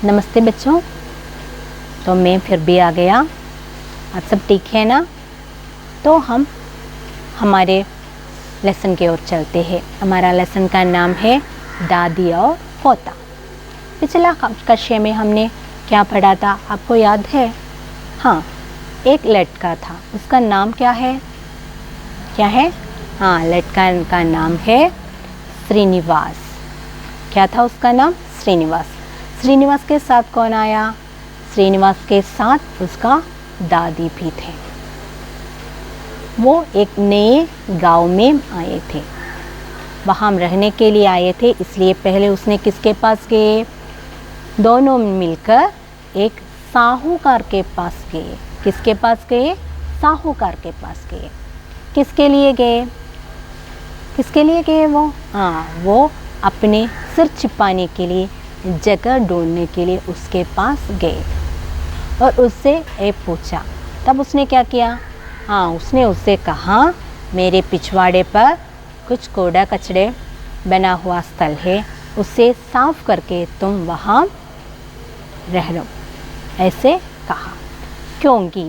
नमस्ते बच्चों। तो मैं फिर भी आ गया। आप सब ठीक है ना? तो हम हमारे लेसन की ओर चलते हैं। हमारा लेसन का नाम है दादी और पोता। पिछला कक्षा में हमने क्या पढ़ा था, आपको याद है? हाँ, एक लड़का था, उसका नाम क्या है? हाँ, लड़का का नाम है श्रीनिवास। क्या था उसका नाम? श्रीनिवास। श्रीनिवास के साथ कौन आया? श्रीनिवास के साथ उसका दादी भी थे। वो एक नए गांव में आए थे, वहाँ रहने के लिए आए थे। इसलिए पहले उसने किसके पास गए? दोनों मिलकर एक साहूकार के पास गए। किसके पास गए? साहूकार के पास गए। किसके लिए गए? वो? हाँ, वो अपने सिर छिपाने के लिए, जगह ढूंढने के लिए उसके पास गए और उससे ये पूछा। तब उसने क्या किया? हाँ, उसने उससे कहा, मेरे पिछवाड़े पर कुछ कूड़ा कचड़े बना हुआ स्थल है, उसे साफ करके तुम वहाँ रह लो, ऐसे कहा। क्योंकि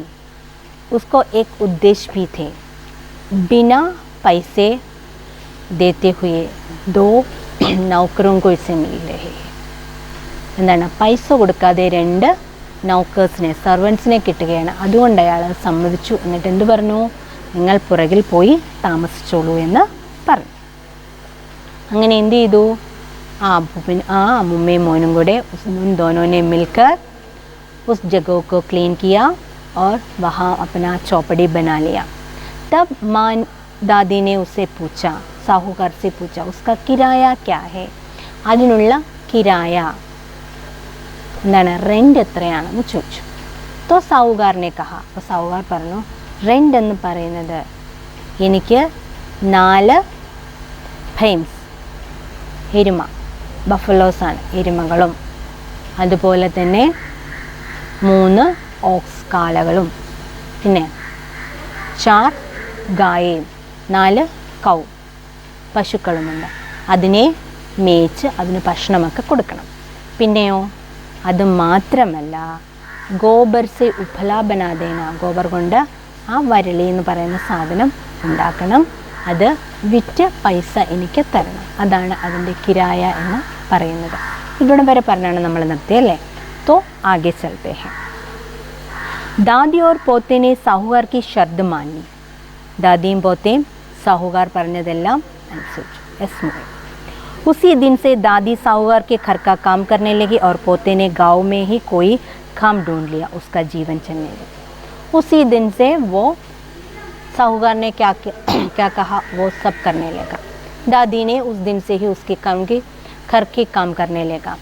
उसको एक उद्देश्य भी थे। बिना पैसे देते हुए दो नौकरों को इसे मिल रहे हैं। എന്താണ്? പൈസ കൊടുക്കാതെ രണ്ട് നൗക്കേഴ്സിനെ, സർവൻസിനെ കിട്ടുകയാണ്. അതുകൊണ്ട് അയാൾ സമ്മതിച്ചു. എന്നിട്ട് എന്ത് പറഞ്ഞു? നിങ്ങൾ പുറകിൽ പോയി താമസിച്ചോളൂ എന്ന് പറഞ്ഞു. അങ്ങനെ എന്ത് ചെയ്തു? अम्मुമ്മയും മോനും കൂടെ उन दोनों ने मिलकर उस जगह को क्लीन किया और वहाँ अपना चौपड़ी बना लिया। तब माँ दादी ने उससे पूछा, साहूकार से पूछा, उसका किराया क्या है? അതിനുള്ള കിരായ എന്താണ്? റെൻ്റ് എത്രയാണെന്ന് ചോദിച്ചു. तो साहूकार ने कहा, അപ്പോൾ സാഹുകാർ പറഞ്ഞു, റെൻ്റ് എന്ന് പറയുന്നത് എനിക്ക് 4 ഭൈംസ്, എരുമ, ബഫലോസാണ്, എരുമകളും അതുപോലെ തന്നെ 3 ഓക്സ് കാളകളും പിന്നെ 4 ഗായയും 4 കൗ പശുക്കളുമുണ്ട്. അതിനെ മേച്ച് അതിന് ഭക്ഷണമൊക്കെ കൊടുക്കണം. പിന്നെയോ അത് മാത്രമല്ല, ഗോബർ സെ ഉപല ബനാദേന, ഗോബർ കൊണ്ട് ആ വരളി എന്ന് പറയുന്ന സാധനം ഉണ്ടാക്കണം. അത് വിറ്റ് പൈസ എനിക്ക് തരണം. അതാണ് അതിൻ്റെ കിരായ എന്ന് പറയുന്നത്. ഇവിടെ വരെ പറഞ്ഞാണ് നമ്മൾ നിർത്തിയല്ലേ? तो आगे चलते हैं। दादी और पोते ने साहूकार की शर्त मान ली. दादिയും പോത്തയും साहूकार പറഞ്ഞതെല്ലാം അനുസരിച്ചു. उसी दिन से दादी साहूकार के घर का काम करने लगी और पोते ने गांव में ही कोई काम ढूंढ लिया उसका जीवन चलने लगा. उसी दिन से वो साहूकार ने क्या कहा वो सब करने लगा. दादी ने उस दिन से ही उसके घर के काम करने लगा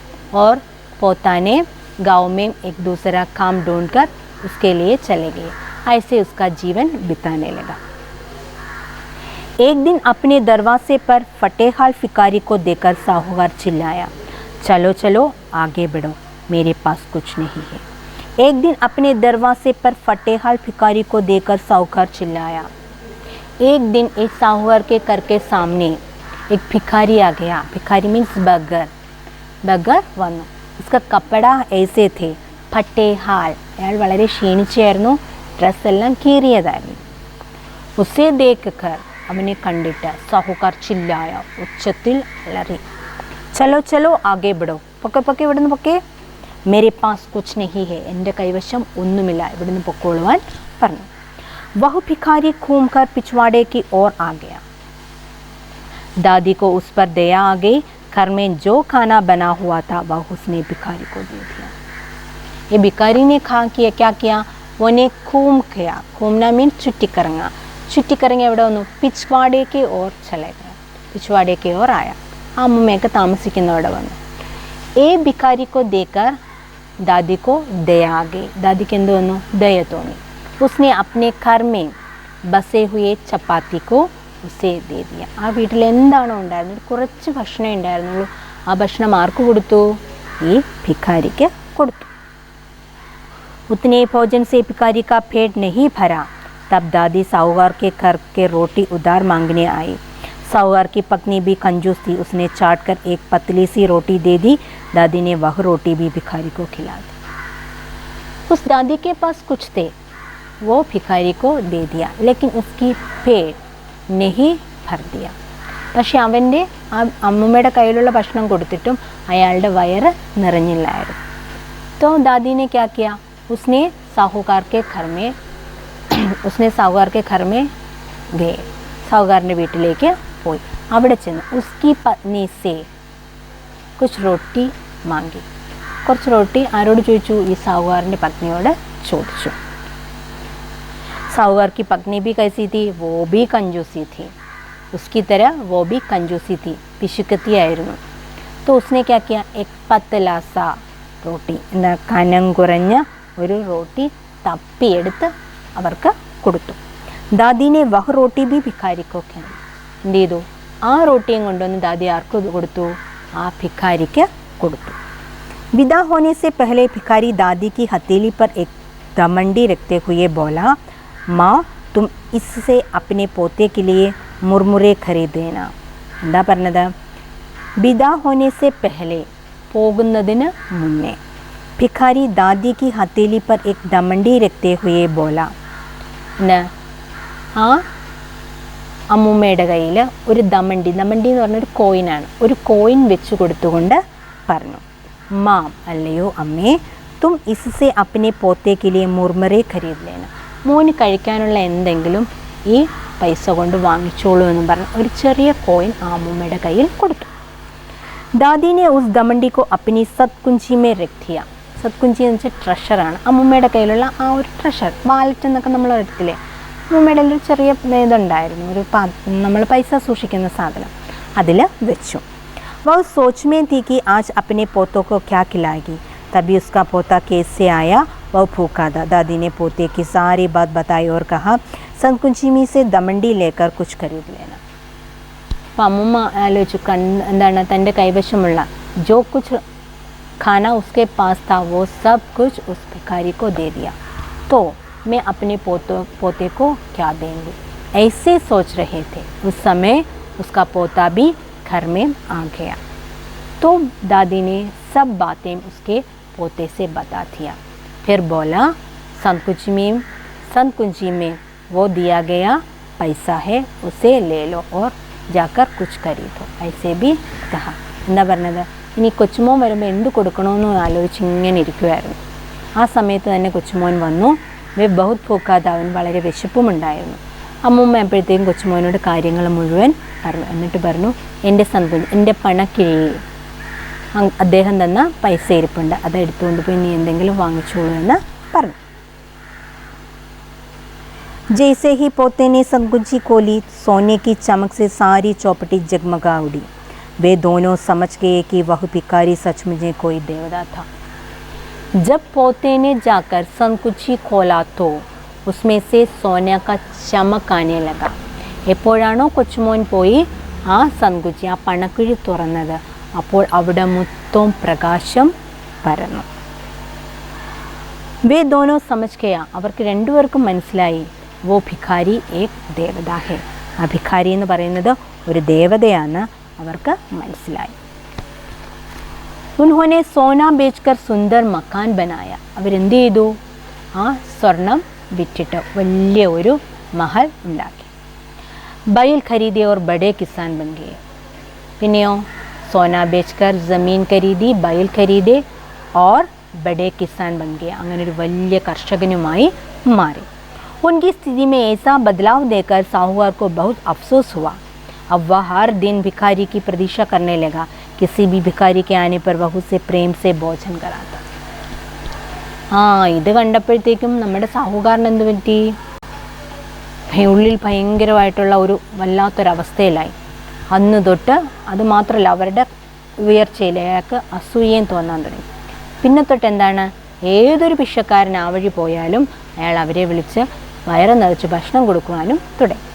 और पोता ने गांव में एक दूसरा काम ढूंढकर उसके लिए चले गए. ऐसे उसका जीवन बिताने लगा. एक दिन अपने दरवाजे पर फटेहाल भिखारी को देखकर साहूकार चिल्लाया, चलो चलो आगे बढ़ो, मेरे पास कुछ नहीं है. एक दिन अपने दरवाजे पर फटेहाल भिखारी को देखकर साहूकार चिल्लाया. एक दिन एक साहूकार के घर के सामने एक भिखारी आ गया. भिखारी मीन्स बगर वന്നു. उसका कपड़ा ऐसे थे फटेहाल, अयाൾ വളരെ ക്ഷീണിച്ചായിരുന്നു, ഡ്രസ്സെല്ലാം കീറിയതായിരുന്നു. उसे देखकर, അവനെ കണ്ടിട്ട് സാഹുകാർ ചില്ലായ, ഉച്ചത്തിൽ അലറി, ചലോ ചലോ ആകെ ബിടോ, പൊക്കെ ഇവിടുന്ന് പൊക്കെ, മേരെ പാസ് കുച്ച് നഹി ഹെ, എൻ്റെ കൈവശം ഒന്നുമില്ല, ഇവിടുന്ന് പൊക്കോളുവാൻ പറഞ്ഞു. വഹു ഭിഖാരി घूमकर पिछवाड़े की ओर आ गया. दादी को उस पर दया आ गई. घर में जो खाना बना हुआ था वह उसने भिखारी को दे दिया. ये भिखारी ने क्या किया? वो ने घूम किया. घूमना मीन ചുറ്റിക്കറങ്ങി എവിടെ വന്നു? പിച്ച്വാഡേ के ओर चले गया. पिछवाड़े की ओर आया. അമ്മൂമ്മയൊക്കെ താമസിക്കുന്നവിടെ വന്നു. ए भिखारी को देखकर दादी को दया आ गई. दादी എന്ത് വന്നു? दया തോന്നി. उसने अपने घर में बसे हुए चपाती को उसे दे दिया. ആ വീട്ടിൽ എന്താണോ ഉണ്ടായിരുന്നത്, കുറച്ച് ഭക്ഷണം ഉണ്ടായിരുന്നുള്ളൂ, ആ ഭക്ഷണം ആർക്ക് കൊടുത്തു? ഈ ഭിഖാരിക്ക് കൊടുത്തു. उतने भोजन से भिखारी का पेट नहीं भरा. तब दादी साहूकार के घर के रोटी उधार मांगने आई. साहूकार की पत्नी भी कंजूस थी, उसने चाट कर एक पतली सी रोटी दे दी। दादी ने वह रोटी भी भिखारी को खिला दी। उस दादी के पास कुछ थे, वो भिखारी को दे दिया, लेकिन उसकी पेट नहीं भर दिया। പക്ഷെ അവൻ്റെ ആ അമ്മൂമ്മയുടെ കയ്യിലുള്ള ഭക്ഷണം കൊടുത്തിട്ടും അയാളുടെ വയറ് നിറഞ്ഞില്ലായിരുന്നു. तो दादी ने क्या किया, उसने साहूकार के घर में गए, സാഹുകാരൻ്റെ വീട്ടിലേക്ക് പോയി. അവിടെ ചെന്ന് ഉസ്കി പത്നി സേ കുച്ച് റോട്ടി മാങ്കി, കുറച്ച് റോട്ടി ആരോട് ചോദിച്ചു? ഈ സാഹുകാരൻ്റെ പത്നിയോട് ചോദിച്ചു. साहूकार की पत्नी भी कैसी थी? वो भी कंजूसी थी, उसकी तरह वो भी कंजूसी थी, पिशुकती आയിരുന്നു. तो उसने क्या किया, एक पतला सा रोटी, എന്താ കനം കുറഞ്ഞ ഒരു റോട്ടി തപ്പിയെടുത്ത് അവർക്ക് കൊടുത്തു. ദാദിനെ വഹ റോട്ടി भी भिखारी को खिलाई. എന്ത് ചെയ്തു? ആ റോട്ടിയും കൊണ്ടുവന്ന് ദാദി ആർക്ക് കൊടുത്തു? ആ ഭിക്കാരിക്ക് കൊടുത്തു. विदा होने से पहले भिखारी दादी की हथेली पर एक दमंडी रखते हुए बोला, माँ तुम इससे अपने पोते के लिए मुरमुरे खरीद देना. എന്താ പറഞ്ഞത്? വിദാ होने से पहले, പോകുന്നതിന് മുന്നേ, ഭിखारी दादी की हथेली पर एक दमंडी रखते हुए बोला, ആ അമ്മൂമ്മയുടെ കയ്യിൽ ഒരു ദമണ്ടി എന്ന് പറഞ്ഞൊരു കോയിനാണ്, ഒരു കോയിൻ വെച്ച് കൊടുത്തുകൊണ്ട് പറഞ്ഞു, മാം അല്ലയോ അമ്മേ, തും ഇസ്സെ അപ്നെ പോത്തെ के लिए മുർമുറെ ഖരീദ് ലേന, മോന് കഴിക്കാനുള്ള എന്തെങ്കിലും ഈ പൈസ കൊണ്ട് വാങ്ങിച്ചോളൂ എന്ന് പറഞ്ഞ് ഒരു ചെറിയ കോയിൻ ആ അമ്മൂമ്മയുടെ കയ്യിൽ കൊടുത്തു. ദാദിനെ ഉസ് ദമണ്ടി കോ അപ്നി സത്കുഞ്ചി മേ രഖ് ദിയ. സത്കുഞ്ചി എന്ന് വെച്ചാൽ ട്രഷറാണ്, അമ്മൂമ്മയുടെ കയ്യിലുള്ള ആ ഒരു ട്രഷർ, വാലറ്റ് എന്നൊക്കെ നമ്മൾ എടുത്തില്ലേ, അമ്മൂമ്മയുടെ ഒരു ചെറിയ ഇതുണ്ടായിരുന്നു, ഒരു നമ്മൾ പൈസ സൂക്ഷിക്കുന്ന സാധനം, അതിൽ വെച്ചു. वह सोच में थी कि आज अपने पोतों को क्या खिलाएगी. तभी उसका पोता कैसे आया, वह भूखा था. दादी ने पोते की सारी बात बताई और कहा, संकुंची में से दमंडी लेकर कुछ खरीद लेना. അപ്പോൾ അമ്മൂമ്മ ആലോചിച്ചു, എന്താണ് തൻ്റെ കൈവശമുള്ള जो कुछ खाना उसके पास था वो सब कुछ उस भिखारी को दे दिया, तो मैं अपने पोते को क्या देंगी. ऐसे सोच रहे थे. उस समय उसका पोता भी घर में आ गया. तो दादी ने सब बातें उसके पोते से बता दिया. फिर बोला, संकुंजी में वो दिया गया पैसा है, उसे ले लो और जाकर कुछ खरीदो. ऐसे भी कहा. എന്താ പറഞ്ഞത്? ഇനി കൊച്ചുമോൻ വരുമ്പോൾ എന്ത് കൊടുക്കണമെന്ന് ആലോചിച്ച് ഇങ്ങനെ ഇരിക്കുമായിരുന്നു. ആ സമയത്ത് തന്നെ കൊച്ചുമോൻ വന്നു. വേ ബഹുത് ഭൂക്കാത്ത, അവൻ വളരെ വിശപ്പുമുണ്ടായിരുന്നു. അമ്മൂമ്മ എപ്പോഴത്തേക്കും കൊച്ചുമോനോട് കാര്യങ്ങൾ മുഴുവൻ പറഞ്ഞു. എന്നിട്ട് പറഞ്ഞു, എൻ്റെ സന്കുഞ്ഞ്, എൻ്റെ പണക്കിഴിയിൽ അദ്ദേഹം തന്ന പൈസ ഇരിപ്പുണ്ട്, അത് എടുത്തുകൊണ്ട് പോയി നീ എന്തെങ്കിലും വാങ്ങിച്ചോളൂ എന്ന് പറഞ്ഞു. जैसे ही पोते ने संकुंची खोली, सोने की चमक से सारी चौपटी जगमगा उड़ी. वे दोनों समझ गए कि वह भिखारी सचमुच कोई देवता था. जब पोते ने जाकर संकुंची खोला तो उसमें से सोने का चमक आने लगा. എപ്പോഴാണോ കൊച്ചുമോൻ പോയി ആ സൻകുച്ചി, ആ പണക്കിഴി തുറന്നത്, അപ്പോൾ അവിടെ മൊത്തം പ്രകാശം പരന്നു. വേ ദോനോ സമജ് ഗയാ, അവർക്ക് രണ്ടുപേർക്കും മനസ്സിലായി, വോ ഭിഖാരി ഏക് ദേവത ഹെ, ആ ഭിഖാരി എന്ന് പറയുന്നത് ഒരു ദേവതയാണെന്ന് അവർക്ക് മനസ്സിലായി. ഉൻഹോനെ സോന ബേച്ച്കർ സുന്ദർ മക്കാൻ ബനായ, അവരെന്ത് ചെയ്തു? ആ സ്വർണം വിറ്റിട്ട് വലിയ ഒരു മഹൽ ഉണ്ടാക്കി. बैल खरीदे और बड़े किसान बन गए. पिनियो सोना बेचकर ज़मीन खरीदी, बैल खरीदे और बड़े किसान बन गए. അങ്ങനെ ഒരു വലിയ കർഷകനുമായി മാറി. उनकी स्थिति में ऐसा बदलाव देखकर साहूकार को बहुत अफसोस हुआ. अब वह हर दिन भिखारी की प्रतीक्षा करने लगा. किसी भी भिखारी के आने पर वह उसे प्रेम से भोजन कराता. ഇത് കണ്ടപ്പോഴത്തേക്കും നമ്മുടെ സാഹൂകാരൻ എന്ത് പറ്റി? ഉള്ളിൽ ഭയങ്കരമായിട്ടുള്ള ഒരു വല്ലാത്തൊരവസ്ഥയിലായി. അന്ന് തൊട്ട് അത് മാത്രമല്ല, അവരുടെ ഉയർച്ചയിൽ അയാൾക്ക് അസൂയയും തോന്നാൻ തുടങ്ങി. പിന്നെ തൊട്ട് എന്താണ്, ഏതൊരു ഭിക്ഷക്കാരൻ ആ വഴി പോയാലും അയാൾ അവരെ വിളിച്ച് വയറ് നിറച്ച് ഭക്ഷണം കൊടുക്കുവാനും തുടങ്ങി.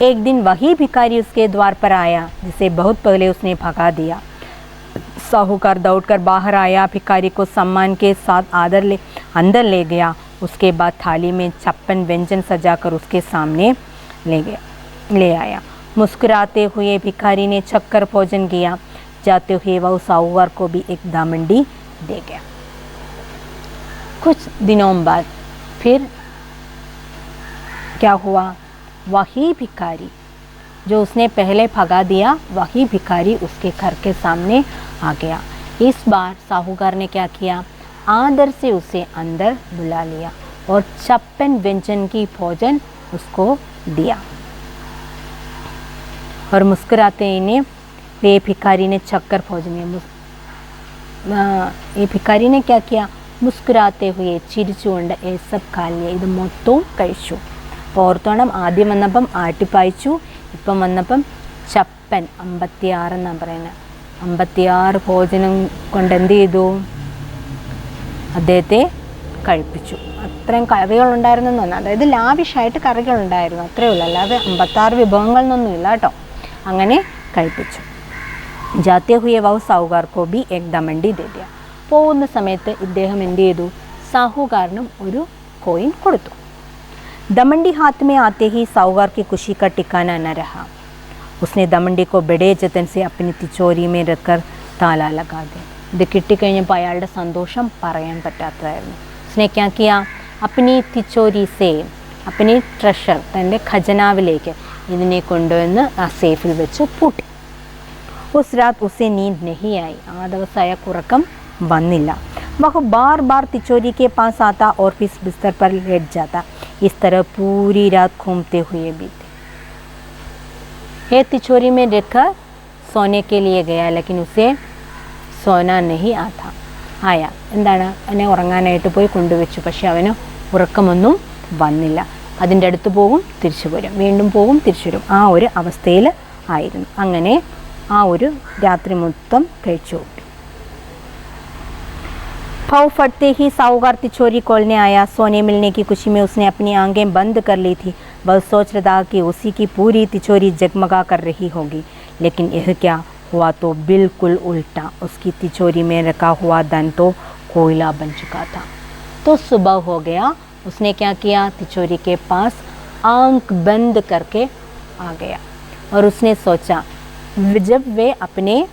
एक दिन वही भिखारी उसके द्वार पर आया जिसे बहुत पहले उसने भगा दिया. साहूकार दौड़कर बाहर आया, भिखारी को सम्मान के साथ अंदर ले गया. उसके बाद थाली में 56 व्यंजन सजाकर उसके सामने ले आया. मुस्कुराते हुए भिखारी ने छक्कर भोजन किया। जाते हुए वह साहूकार को भी एक दामंडी दे गया। कुछ दिनों बाद फिर क्या हुआ, वही भिखारी जो उसने पहले भगा दिया, वही भिखारी उसके घर के सामने आ गया। इस बार साहूकार ने क्या किया, आदर से उसे अंदर बुला लिया और 56 व्यंजन की भोजन उसको दिया। और मुस्कुराते ही वे भिखारी ने छक्कर भोजन, ये भिखारी ने क्या किया, മുസ്കുരാത്തെ ഹുയെ ചിരിച്ചുകൊണ്ട് ഏസബ് കാലിയെ ഇത് മൊത്തവും കഴിച്ചു. അപ്പോൾ ഓർത്തോണം, ആദ്യം വന്നപ്പം ആട്ടിപ്പായിച്ചു, ഇപ്പം വന്നപ്പം ചപ്പൻ 56 എന്നാണ് പറയുന്നത്. 56 ഭോജനം കൊണ്ട് എന്ത് ചെയ്തു, അദ്ദേഹത്തെ കഴിപ്പിച്ചു. അത്രയും കറികളുണ്ടായിരുന്നെന്ന് തോന്നുന്നു, അതായത് ലാവിഷായിട്ട് കറികളുണ്ടായിരുന്നു, അത്രയേ ഉള്ളൂ, അല്ലാതെ 56 വിഭവങ്ങളൊന്നുമില്ല കേട്ടോ. അങ്ങനെ കഴിപ്പിച്ചു. ജാത്തെ ഹുയെ വഹു സാഹുകാർ കോ ബി ഏക് ദമണ്ടി ദേ ദിയ. പോകുന്ന സമയത്ത് ഇദ്ദേഹം എന്ത് ചെയ്തു, സാഹുകാരനും ഒരു കോയിൻ കൊടുത്തു. दमंडी हाथ में आते ही साहूकार की खुशी का ठिकाना न रहा. उसने दमंडी को बड़े जतन से अपनी तिचोरी में रखकर ताला लगा दिया. ഇത് കിട്ടിക്കഴിഞ്ഞപ്പോൾ അയാളുടെ സന്തോഷം പറയാൻ പറ്റാത്തതായിരുന്നു. उसने क्या किया, अपनी तिचोरी से अपनी ट्रेഷർ, തൻ്റെ ഖജനാവിലേക്ക് ഇതിനെ കൊണ്ടുവന്ന് ആ സേഫിൽ വെച്ച് പൂട്ടി. उस रात उसे नींद नहीं आई. ആ ദിവസം അയാൾക്ക് ഉറക്കം വന്നില്ല. वह बार बार तिचोरी के पास आता और फिर बिस्तर पर लेट जाता. इस तरह पूरी रात घूमते हुए बीते. ये तिचोरी में रखकर सोने के लिए गया, लेकिन उसे सोना नहीं आता ആയ. എന്താണ്, അവനെ ഉറങ്ങാനായിട്ട് പോയി കൊണ്ടുവച്ചു, പക്ഷെ അവന് ഉറക്കമൊന്നും വന്നില്ല. അതിൻ്റെ അടുത്ത് പോകും തിരിച്ചു വരും, വീണ്ടും പോകും തിരിച്ചു വരും, ആ ഒരു അവസ്ഥയിൽ ആയിരുന്നു. അങ്ങനെ ആ ഒരു രാത്രി മൊത്തം കഴിച്ചു. भाव फटते ही साहूकार तिचोरी खोलने आया. सोने मिलने की खुशी में उसने अपनी आंखें बंद कर ली थी. वह सोच रहा था कि उसी की पूरी तिचोरी जगमगा कर रही होगी, लेकिन यह क्या हुआ तो बिल्कुल उल्टा. उसकी तिचोरी में रखा हुआ धन तो कोयला बन चुका था. तो सुबह हो गया. उसने क्या किया, तिचोरी के पास आंख बंद करके आ गया और उसने सोचा जब वे अपने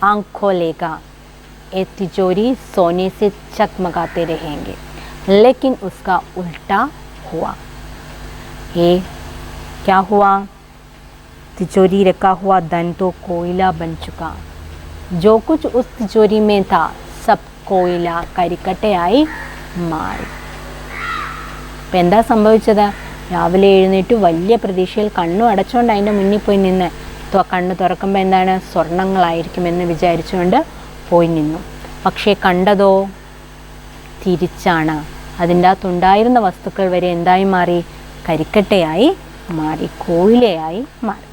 आंख खोलेगा ये तिजोरी सोने से चकमगाते रहेंगे, लेकिन उसका उल्टा हुआ. ये क्या हुआ, तिजोरी रखा हुआ धन तो कोयला बन चुका. जो कुछ उस तिजोरी में था सब कोयला കരിക്കട്ടയായി മാറി. അപ്പം എന്താ സംഭവിച്ചത്, രാവിലെ എഴുന്നേറ്റ് വലിയ പ്രതീക്ഷയിൽ കണ്ണും അടച്ചുകൊണ്ട് അതിൻ്റെ മുന്നിൽ പോയി നിന്ന് കണ്ണ് തുറക്കുമ്പോൾ എന്താണ്, സ്വർണ്ണങ്ങളായിരിക്കുമെന്ന് വിചാരിച്ചുകൊണ്ട് പോയി നിന്നു. പക്ഷേ കണ്ടതോ തിരിച്ചാണ്. അതിൻ്റെ അകത്തുണ്ടായിരുന്ന വസ്തുക്കൾ വരെ എന്തായി മാറി, കരിക്കട്ടയായി മാറി, कोयले मारे.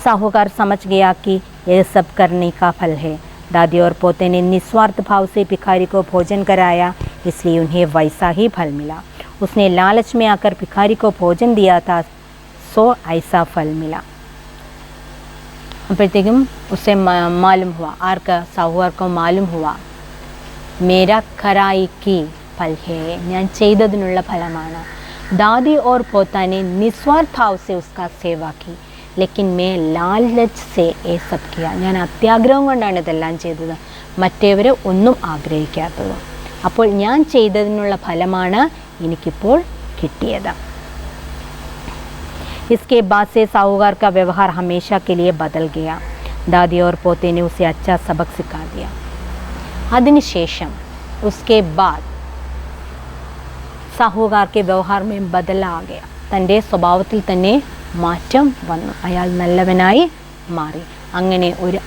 साहूकार समझ गया कि यह सब करने का फल है. दादी और पोते ने निस्वार्थ भाव से भिखारी को भोजन कराया, इसलिए उन्हें वैसा ही फल मिला. उसने लालच में आकर भिखारी को भोजन दिया था, सो ऐसा फल मिला. അപ്പോഴത്തേക്കും ഉസേ മാലൂം ഹുവ, ആർക്ക്, സാഹുകാർക്കോ മാലൂം ഹുവ, മേരാ ഖറായിക്ക് ഫൽ ഹേ, ഞാൻ ചെയ്തതിനുള്ള ഫലമാണ്. ദാദി ഓർ പോത്താനെ നിസ്വാർത്ഥ ഭാവ് സെ ഉസ്കാ സേവാ കി, ലേക്കിൻ മേ ലാലച്ച് സെ ഏ സബ് കിയ, ഞാൻ അത്യാഗ്രഹം കൊണ്ടാണ് ഇതെല്ലാം ചെയ്തത്, മറ്റേവർ ഒന്നും ആഗ്രഹിക്കാത്തത്. അപ്പോൾ ഞാൻ ചെയ്തതിനുള്ള ഫലമാണ് എനിക്കിപ്പോൾ കിട്ടിയത്. इसके बाद से साहूकार का व्यवहार हमेशा के लिए बदल गया. दादी और पोते ने उसे अच्छा सबक सिखा दिया. അതിനുശേഷം उसके बाद സാഹൂകാർ के व्यवहार में बदल आ गया. തൻ്റെ സ്വഭാവത്തിൽ തന്നെ മാറ്റം വന്നു, അയാൾ നല്ലവനായി മാറി. അങ്ങനെ ഒരു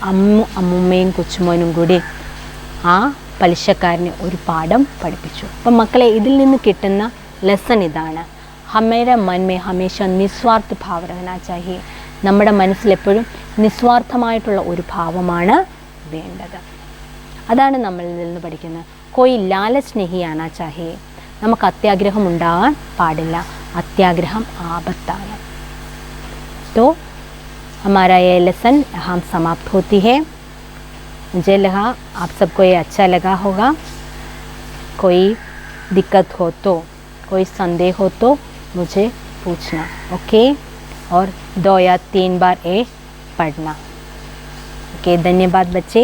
അമ്മുമ്മയും കൊച്ചുമോനും കൂടി ആ പലിശക്കാരനെ ഒരു പാഠം പഠിപ്പിച്ചു. അപ്പം മക്കളെ, ഇതിൽ നിന്ന് കിട്ടുന്ന ലെസൺ ഇതാണ്, हमारे मन में हमेशा निस्वार्थ भाव रहना चाहिए. നമ്മുടെ മനസ്സിലെപ്പോഴും നിസ്വാർത്ഥമായിട്ടുള്ള ഒരു ഭാവമാണ് വേണ്ടത്. അതാണ് നമ്മൾ ഇതിൽ നിന്ന് പഠിക്കുന്നത്. कोई लालच नहीं आना चाहिए. നമുക്ക് അത്യാഗ്രഹം ഉണ്ടാകാൻ പാടില്ല, അത്യാഗ്രഹം ആപത്താണ്. तो हमारा ये लेसन हम समाप्त होती है. मुझे लगा आप सबको ये अच्छा लगा होगा. कोई दिक्कत हो तो, कोई संदेह हो तो मुझे पूछना, ओके. और 2 या 3 बार ए पढ़ना। ओके, धन्यवाद बच्चे।